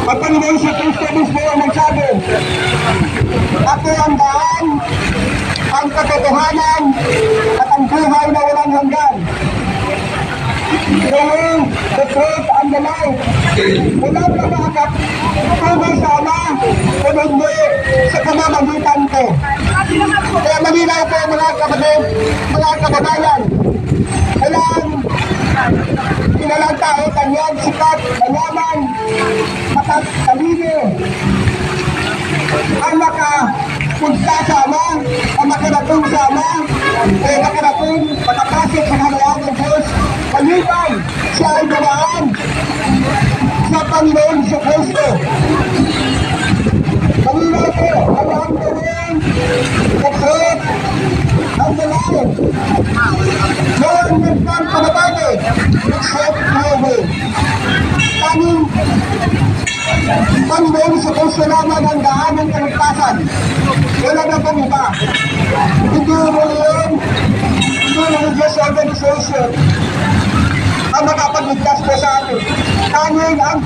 At Panginoon si Kristo mismo ang nagsabi, ako ang daan, ang katotohanan, at ang buhay na walang hanggan. The way, the truth, and the life. Wala na makakatulong sa Ama, kung hindi sa pamamagitan ko. Kaya malinaw po mga kapatid, mga kababayan, kailangan kinalang tao, kanyang sikat, mayaman, matatalino, ang makapunta sa Ama, ang makaratong sa Ama, ay makaratong, makapasok sa halayan ng Diyos, maliban siya ay dumaan sa Panginoon sa Kristo. Malinaw po, ang gawin, the truth, and the life. No one will come to the Bible except my way. Panginoon sa Kristo naman ang daan ng kaligtasan. Wala na pong iba. Hindi mo yun, hindi religious organization ang makapagligtas po sa atin. Tanging ang